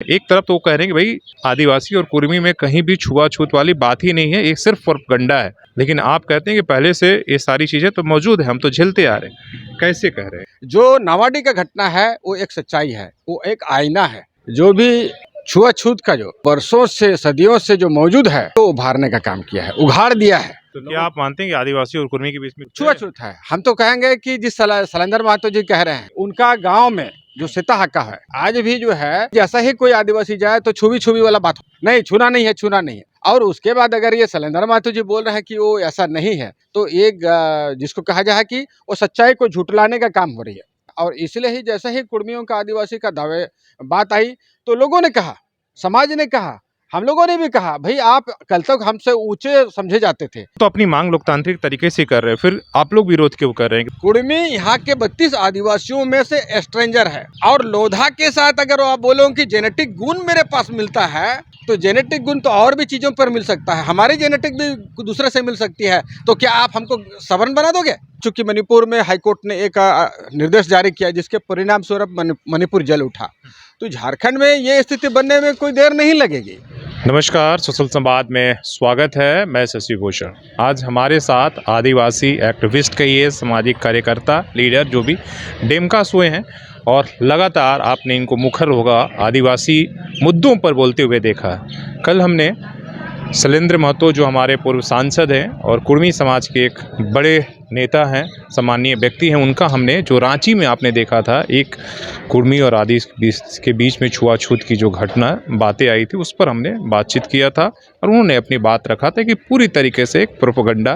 एक तरफ तो वो कह रहे हैं कि भाई आदिवासी और कुर्मी में कहीं भी छुआछूत वाली बात ही नहीं है, ये सिर्फ प्रोपगंडा है। लेकिन आप कहते हैं कि पहले से ये सारी चीजें तो मौजूद है, हम तो झेलते आ रहे हैं। कैसे कह रहे हैं? जो नावाडी का घटना है वो एक सच्चाई है, वो एक आईना है। जो भी छुआछूत का जो वर्षों से सदियों से जो मौजूद है वो उभारने का काम किया है, उघाड़ दिया है। तो क्या आप मानते हैं कि आदिवासी और कुर्मी के बीच में छुआछूत है। हम तो कहेंगे कि जिस सलेंदर महतो जी कह रहे हैं, उनका गांव में जो सीता हक्का है, आज भी जो है जैसा ही कोई आदिवासी जाए तो छुवी छुवी वाला बात नहीं, छूना नहीं है, छूना नहीं है। और उसके बाद अगर ये सलेंदर महतो जी बोल रहे हैं कि वो ऐसा नहीं है, तो एक जिसको कहा जाए कि वो सच्चाई को झुटलाने का काम हो रही है। और इसलिए ही जैसे ही कुर्मियों का आदिवासी का दावे बात आई तो लोगों ने कहा, समाज ने कहा, हम लोगों ने भी कहा, भाई आप कल तक हमसे ऊंचे समझे जाते थे। तो अपनी मांग लोकतांत्रिक तरीके से कर रहे हैं, फिर आप लोग विरोध क्यों कर रहे हैं? कुर्मी यहाँ के 32 आदिवासियों में से स्ट्रेंजर है। और लोधा के साथ अगर आप बोलो कि जेनेटिक गुण मेरे पास मिलता है, तो जेनेटिक गुण तो और भी चीजों पर मिल सकता है, हमारी जेनेटिक भी दूसरे से मिल सकती है। तो क्या आप हमको सवर्ण बना दोगे? चूंकि मणिपुर में हाईकोर्ट ने एक निर्देश जारी किया जिसके परिणाम स्वरूप मणिपुर जल उठा, तो झारखंड में ये स्थिति बनने में कोई देर नहीं लगेगी। नमस्कार, सोशल संवाद में स्वागत है। मैं शशि भूषण। आज हमारे साथ आदिवासी एक्टिविस्ट कहिए, सामाजिक कार्यकर्ता, लीडर जो भी डेमका सोए हैं और लगातार आपने इनको मुखर होगा आदिवासी मुद्दों पर बोलते हुए देखा है। कल हमने शैलेंद्र महतो जो हमारे पूर्व सांसद हैं और कुर्मी समाज के एक बड़े नेता हैं, सम्मानीय व्यक्ति हैं, उनका हमने जो रांची में आपने देखा था एक कुर्मी और आदि के बीच में छुआछूत की जो घटना बातें आई थी उस पर हमने बातचीत किया था और उन्होंने अपनी बात रखा था कि पूरी तरीके से एक प्रोपेगेंडा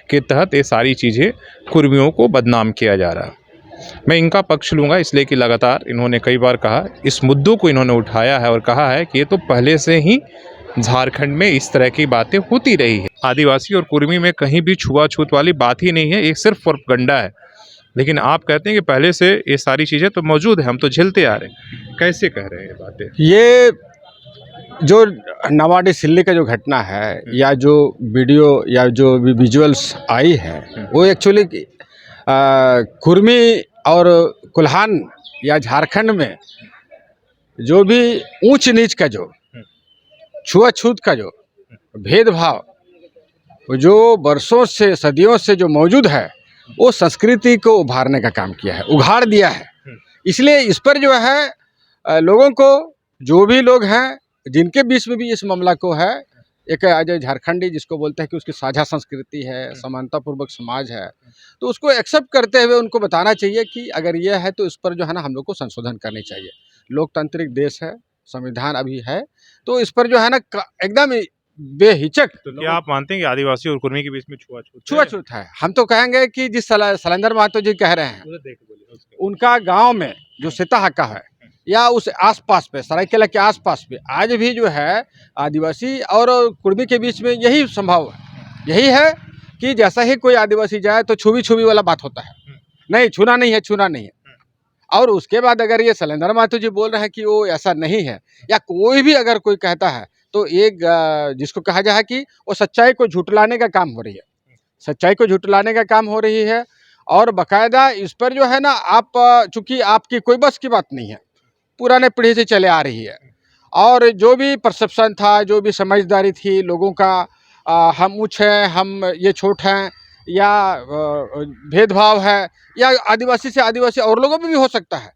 के तहत ये सारी चीज़ें कुर्मियों को बदनाम किया जा रहा है। मैं इनका पक्ष लूँगा इसलिए कि लगातार इन्होंने कई बार कहा, इस मुद्दों को इन्होंने उठाया है और कहा है कि ये तो पहले से ही झारखंड में इस तरह की बातें होती रही है। आदिवासी और कुर्मी में कहीं भी छुआछूत वाली बात ही नहीं है, ये सिर्फ प्रोपगंडा है। लेकिन आप कहते हैं कि पहले से ये सारी चीज़ें तो मौजूद है, हम तो झेलते आ रहे हैं। कैसे कह रहे हैं ये बातें? ये जो नवाडी सिल्ली का जो घटना है या जो वीडियो या जो भी विजुअल्स आई है, वो एक्चुअली कुर्मी और कुल्हान या झारखंड में जो भी ऊंच नीच का जो छुआछूत का जो भेदभाव जो वर्षों से सदियों से जो मौजूद है, वो संस्कृति को उभारने का काम किया है, उघाड़ दिया है। इसलिए इस पर जो है लोगों को, जो भी लोग हैं जिनके बीच में भी इस मामला को है, एक आज झारखंडी जिसको बोलते हैं कि उसकी साझा संस्कृति है, समानतापूर्वक समाज है, तो उसको एक्सेप्ट करते हुए उनको बताना चाहिए कि अगर ये है तो इस पर जो है ना हम लोग को संशोधन करनी चाहिए। लोकतांत्रिक देश है, संविधान अभी है, तो इस पर जो है ना एकदम बेहिचक। तो क्या आप मानते हैं कि आदिवासी और कुर्मी के बीच में छुआछूत है? हम तो कहेंगे कि जिस सलेंदर महतो जी कह रहे हैं, उनका गांव में जो सीता हक्का है या उस आसपास पे, सरायकेला के आसपास पे आज भी जो है आदिवासी और कुर्मी के बीच में यही संभव है, यही है कि जैसा ही कोई आदिवासी जाए तो छुवी छुवी वाला बात होता है, नहीं छूना नहीं है, छूना नहीं है। और उसके बाद अगर ये शैलेंद्र महतो जी बोल रहे हैं कि वो ऐसा नहीं है, या कोई भी अगर कोई कहता है, तो एक जिसको कहा जाए कि वो सच्चाई को झुटलाने का काम हो रही है, सच्चाई को झुटलाने का काम हो रही है। और बाकायदा इस पर जो है ना, आप चूंकि आपकी कोई बस की बात नहीं है, पुराने पीढ़ी से चले आ रही है, और जो भी परसेप्शन था, जो भी समझदारी थी लोगों का, हम ऊँच हैं, हम ये छोट हैं, या भेदभाव है, या आदिवासी से आदिवासी और लोगों में भी हो सकता है,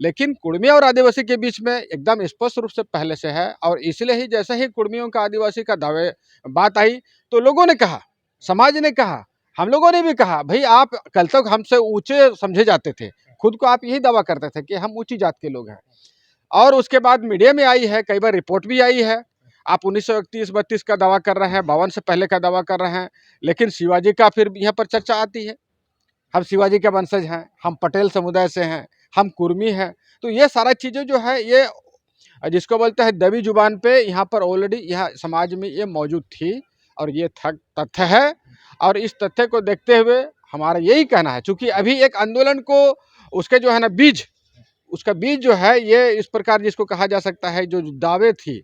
लेकिन कुर्मी और आदिवासी के बीच में एकदम स्पष्ट रूप से पहले से है। और इसलिए ही जैसे ही कुर्मियों का आदिवासी का दावे बात आई तो लोगों ने कहा, समाज ने कहा, हम लोगों ने भी कहा, भाई आप कल तक हमसे ऊंचे समझे जाते थे, खुद को आप यही दावा करते थे कि हम ऊंची जात के लोग हैं। और उसके बाद मीडिया में आई है, कई बार रिपोर्ट भी आई है, आप 1931-32 का दावा कर रहे हैं, 52 से पहले का दावा कर रहे हैं, लेकिन शिवाजी का फिर यहाँ पर चर्चा आती है। हम शिवाजी के वंशज हैं, हम पटेल समुदाय से हैं, हम कुर्मी हैं। तो ये सारा चीज़ें जो है, ये जिसको बोलते हैं दबी जुबान पे, यहाँ पर ऑलरेडी यहाँ समाज में ये मौजूद थी और ये तथ्य है। और इस तथ्य को देखते हुए हमारा यही कहना है, चूँकि अभी एक आंदोलन को उसके जो है ना बीज, उसका बीज जो है ये इस प्रकार जिसको कहा जा सकता है, जो दावे थी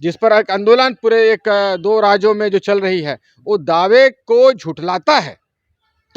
जिस पर एक आंदोलन पूरे एक 2 राज्यों में जो चल रही है, वो दावे को झुठलाता है।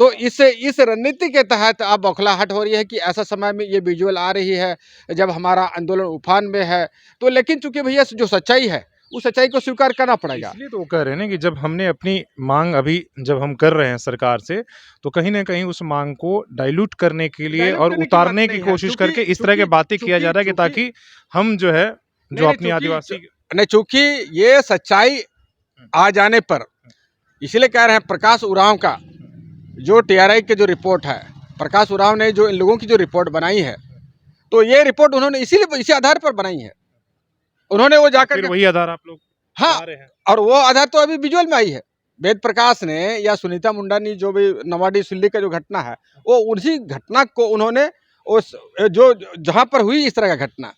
तो इस रणनीति के तहत अब बौखलाहट हो रही है कि ऐसा समय में ये विजुअल आ रही है जब हमारा आंदोलन उफान में है। तो लेकिन चूंकि भैया जो सच्चाई है उस सच्चाई को स्वीकार करना पड़ेगा। इसलिए तो वो कह रहे हैं ना कि जब हमने अपनी मांग अभी जब हम कर रहे हैं सरकार से, तो कहीं ना कहीं उस मांग को डाइल्यूट करने के लिए डाइल्यूट और करने की उतारने बात की नहीं है, कोशिश चूंकि करके इस तरह के बातें किया जा रहा है कि ताकि हम जो है जो अपनी आदिवासी नहीं, चूंकि ये सच्चाई आ जाने पर इसलिए कह रहे हैं प्रकाश उरांव का जो टीआरआई की जो रिपोर्ट है, प्रकाश उरांव ने जो इन लोगों की जो रिपोर्ट बनाई है, तो ये रिपोर्ट उन्होंने इसी आधार पर बनाई है। उन्होंने वो जाकर फिर वही आधार आप लोग हाँ, ला रहे हैं। और वो आधार तो अभी विजुअल में आई है। वेद प्रकाश ने या सुनीता मुंडा ने जो भी नवाडी सुल्ली का जो घटना है, वो उसी घटना को उन्होंने उस जो जहाँ पर हुई इस तरह का घटना,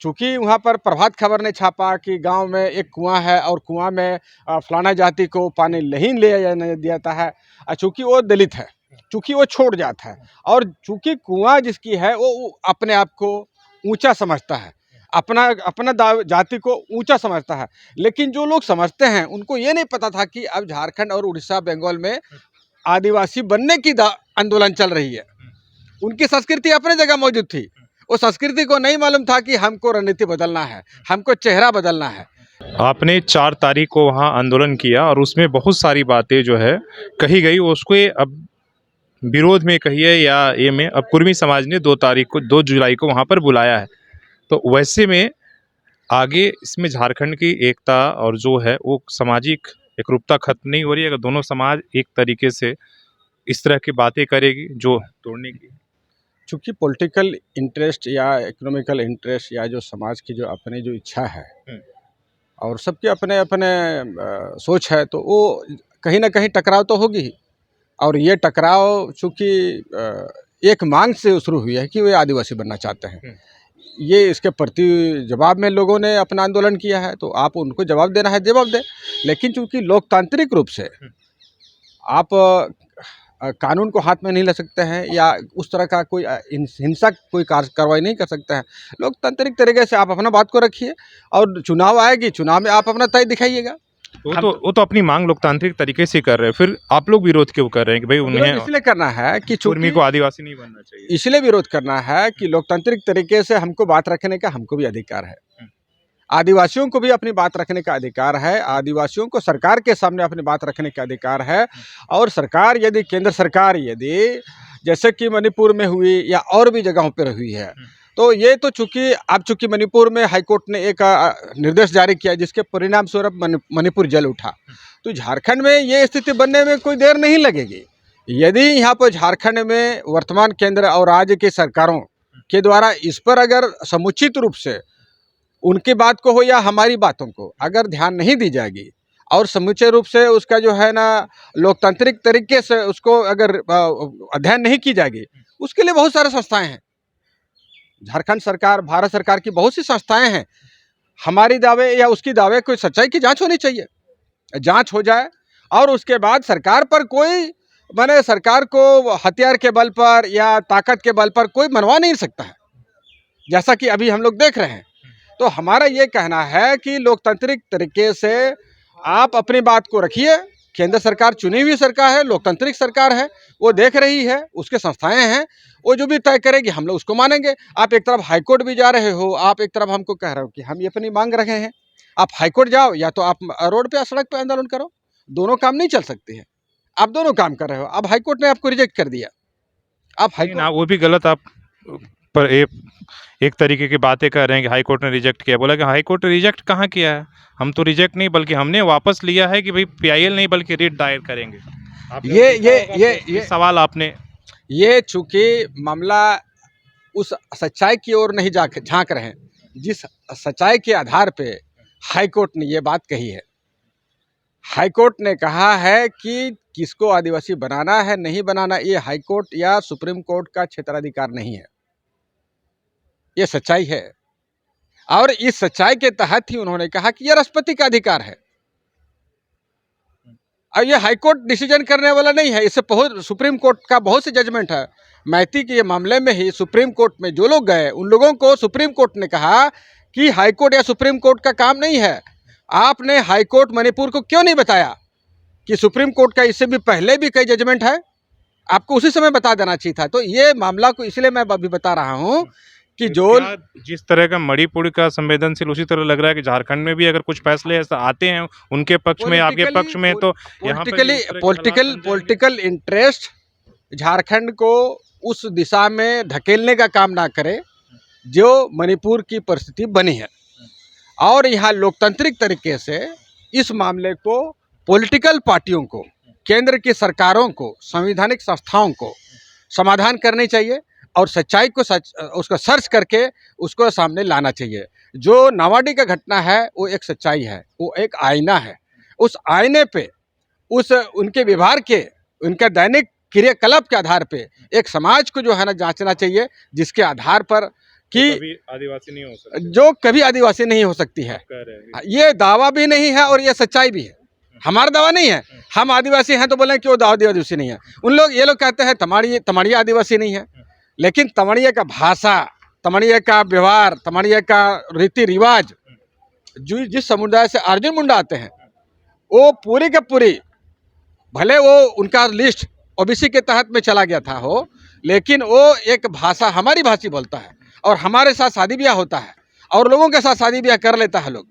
चूंकि वहाँ पर प्रभात खबर ने छापा कि गांव में एक कुआं है और कुआं में फलाना जाति को पानी नहीं नहीं दिया जाता है, चूंकि वो दलित है, चूंकि वो छोड़ जाता है, और चूंकि कुआं जिसकी है वो अपने आप को ऊंचा समझता है, अपना अपना जाति को ऊंचा समझता है। लेकिन जो लोग समझते हैं उनको ये नहीं पता था कि अब झारखंड और उड़ीसा बंगाल में आदिवासी बनने की आंदोलन चल रही है। उनकी संस्कृति अपने जगह मौजूद थी, उस संस्कृति को नहीं मालूम था कि हमको रणनीति बदलना है, हमको चेहरा बदलना है। आपने 4 तारीख को वहाँ आंदोलन किया और उसमें बहुत सारी बातें जो है कही गई, उसको अब विरोध में कहिए या ये में अब कुर्मी समाज ने 2 जुलाई को वहाँ पर बुलाया है। तो वैसे में आगे इसमें झारखंड की एकता और जो है वो सामाजिक एकरूपता खत्म नहीं हो रही है अगर दोनों समाज एक तरीके से इस तरह की बातें करेगी जो तोड़ने की। चूंकि पॉलिटिकल इंटरेस्ट या इकोनॉमिकल इंटरेस्ट या जो समाज की जो अपनी जो इच्छा है और सबके अपने अपने सोच है, तो वो कहीं ना कहीं टकराव तो होगी ही। और ये टकराव चूंकि एक मांग से शुरू हुई है कि वे आदिवासी बनना चाहते हैं, ये इसके प्रति जवाब में लोगों ने अपना आंदोलन किया है, तो आप उनको जवाब देना है जवाब दें। लेकिन चूंकि लोकतांत्रिक रूप से आप कानून को हाथ में नहीं ले सकते हैं या उस तरह का कोई हिंसक कोई कार्रवाई नहीं कर सकते हैं। लोकतांत्रिक तरीके से आप अपना बात को रखिए और चुनाव आएगी, चुनाव में आप अपना तय दिखाइएगा। वो तो अपनी मांग लोकतांत्रिक तरीके से कर रहे हैं, फिर आप लोग विरोध क्यों कर रहे हैं कि भाई उन्हें इसलिए करना है कि कुर्मी को आदिवासी नहीं बनना चाहिए, इसलिए विरोध करना है कि लोकतांत्रिक तरीके से हमको बात रखने का हमको भी अधिकार है, आदिवासियों को भी अपनी बात रखने का अधिकार है, आदिवासियों को सरकार के सामने अपनी बात रखने का अधिकार है। और सरकार यदि केंद्र सरकार यदि जैसे कि मणिपुर में हुई या और भी जगहों पर हुई है, तो ये तो चूंकि मणिपुर में हाईकोर्ट ने एक निर्देश जारी किया जिसके परिणाम स्वरूप मणिपुर जल उठा, तो झारखंड में ये स्थिति बनने में कोई देर नहीं लगेगी। यदि यहाँ पर झारखंड में वर्तमान केंद्र और राज्य की सरकारों के द्वारा इस पर अगर समुचित रूप से उनकी बात को हो या हमारी बातों को अगर ध्यान नहीं दी जाएगी और समुचे रूप से उसका जो है ना लोकतांत्रिक तरीके से उसको अगर अध्ययन नहीं की जाएगी, उसके लिए बहुत सारे संस्थाएं हैं। झारखंड सरकार, भारत सरकार की बहुत सी संस्थाएं हैं। हमारी दावे या उसकी दावे कोई सच्चाई की जांच होनी चाहिए, जांच हो जाए और उसके बाद सरकार पर कोई माने सरकार को हथियार के बल पर या ताकत के बल पर कोई मनवा नहीं सकता है, जैसा कि अभी हम लोग देख रहे हैं। तो हमारा ये कहना है कि लोकतांत्रिक तरीके से आप अपनी बात को रखिए। केंद्र सरकार चुनी हुई सरकार है, लोकतांत्रिक सरकार है, वो देख रही है, उसके संस्थाएं हैं, वो जो भी तय करेगी हम लोग उसको मानेंगे। आप एक तरफ हाईकोर्ट भी जा रहे हो, आप एक तरफ हमको कह रहे हो कि हम ये अपनी मांग रखे हैं। आप हाईकोर्ट जाओ या तो आप रोड पे सड़क पे आंदोलन करो, दोनों काम नहीं चल सकते हैं। आप दोनों काम कर रहे हो। अब हाईकोर्ट ने आपको रिजेक्ट कर दिया, आप हाईकोर्ट वो भी गलत आप पर एक तरीके की बातें कर रहे हैं कि हाई कोर्ट ने रिजेक्ट किया। बोला कि हाई कोर्ट ने रिजेक्ट कहाँ किया है, हम तो रिजेक्ट नहीं बल्कि हमने वापस लिया है कि भाई पीआईएल नहीं बल्कि रिट दायर करेंगे। ये सवाल आपने ये चूंकि मामला उस सच्चाई की ओर नहीं झांक रहे हैं जिस सच्चाई के आधार पे हाई कोर्ट ने ये बात कही है। हाई कोर्ट ने कहा है कि किसको आदिवासी बनाना है नहीं बनाना, ये हाई कोर्ट या सुप्रीम कोर्ट का क्षेत्राधिकार नहीं है, ये सच्चाई है। और इस सच्चाई के तहत ही उन्होंने कहा कि यह राष्ट्रपति का अधिकार है और ये हाईकोर्ट डिसीजन करने वाला नहीं है। इससे बहुत सुप्रीम कोर्ट का बहुत से जजमेंट है। मैती के मामले में ही सुप्रीम कोर्ट में जो लोग गए उन लोगों को सुप्रीम कोर्ट ने कहा कि हाईकोर्ट या सुप्रीम कोर्ट का काम नहीं है। आपने हाईकोर्ट मणिपुर को क्यों नहीं बताया कि सुप्रीम कोर्ट का इससे भी पहले भी कई जजमेंट है आपको उसी समय बता देना चाहिए था। तो ये मामला को इसलिए मैं अभी बता रहा हूँ कि जो क्या जिस तरह का मणिपुर का संवेदनशील, उसी तरह लग रहा है कि झारखंड में भी अगर कुछ फैसले ऐसा आते हैं उनके पक्ष में, आपके पक्ष में, तो यहाँ पर भी पॉलिटिकली उस तरह के हालात बन जाएंगे। पॉलिटिकल इंटरेस्ट झारखंड को उस दिशा में धकेलने का काम ना करे जो मणिपुर की परिस्थिति बनी है। और यहाँ लोकतांत्रिक तरीके से इस मामले को पॉलिटिकल पार्टियों को, केंद्र की सरकारों को, संवैधानिक संस्थाओं को समाधान करनी चाहिए और सच्चाई को उसको सर्च करके उसको सामने लाना चाहिए। जो नावाडी का घटना है वो एक सच्चाई है, वो एक आईना है। उस आईने पे उनके व्यवहार के, उनके दैनिक क्रियाकलाप के आधार पे एक समाज को जो है ना जांचना चाहिए, जिसके आधार पर कि कभी आदिवासी नहीं हो सकते, जो कभी आदिवासी नहीं हो सकती है। कह रहे हैं। ये दावा भी नहीं है और ये सच्चाई भी है। हमारा दावा नहीं है, हम आदिवासी हैं तो बोले कि वो आदिवासी नहीं है। ये लोग कहते हैं तमड़िया आदिवासी नहीं है, लेकिन तमड़िया का भाषा, तमड़िया का व्यवहार, तमड़िया का रीति रिवाज, जो जिस समुदाय से अर्जुन मुंडा आते हैं, वो पूरी के पूरी, भले वो उनका लिस्ट ओबीसी के तहत में चला गया था हो, लेकिन वो एक भाषा हमारी भाषी बोलता है और हमारे साथ शादी ब्याह होता है और लोगों के साथ शादी ब्याह कर लेता है लोग।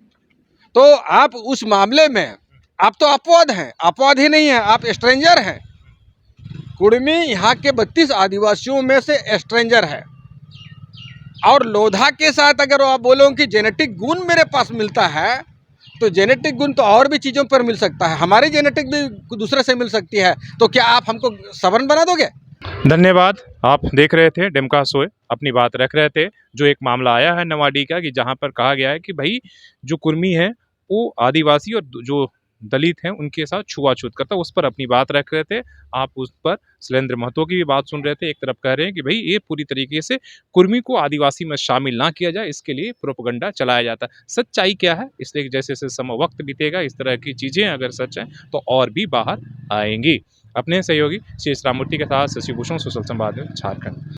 तो आप उस मामले में आप तो अपवाद हैं, अपवाद ही नहीं है, आप स्ट्रेंजर हैं। कुर्मी यहाँ के 32 आदिवासियों में से स्ट्रेंजर है। और लोधा के साथ अगर आप बोलो कि जेनेटिक गुण मेरे पास मिलता है, तो जेनेटिक गुण तो और भी चीज़ों पर मिल सकता है, हमारी जेनेटिक भी दूसरे से मिल सकती है। तो क्या आप हमको सवर्ण बना दोगे? धन्यवाद। आप देख रहे थे डेमका सोए, अपनी बात रख रहे थे। जो एक मामला आया है नवाडी का, कि जहाँ पर कहा गया है कि भाई जो कुर्मी है वो आदिवासी और जो दलित हैं उनके साथ छुआछूत करता है, उस पर अपनी बात रख रहे थे। आप उस पर शैलेंद्र महतो की भी बात सुन रहे थे। एक तरफ कह रहे हैं कि भाई ये पूरी तरीके से कुर्मी को आदिवासी में शामिल ना किया जाए, इसके लिए प्रोपेगेंडा चलाया जाता है। सच्चाई क्या है, इसलिए जैसे जैसे समय वक्त बीतेगा इस तरह की चीज़ें अगर सच हैं तो और भी बाहर आएंगी। अपने सहयोगी श्री राममूर्ति के साथ शशि भूषण, सोशल संवाद, झारखंड।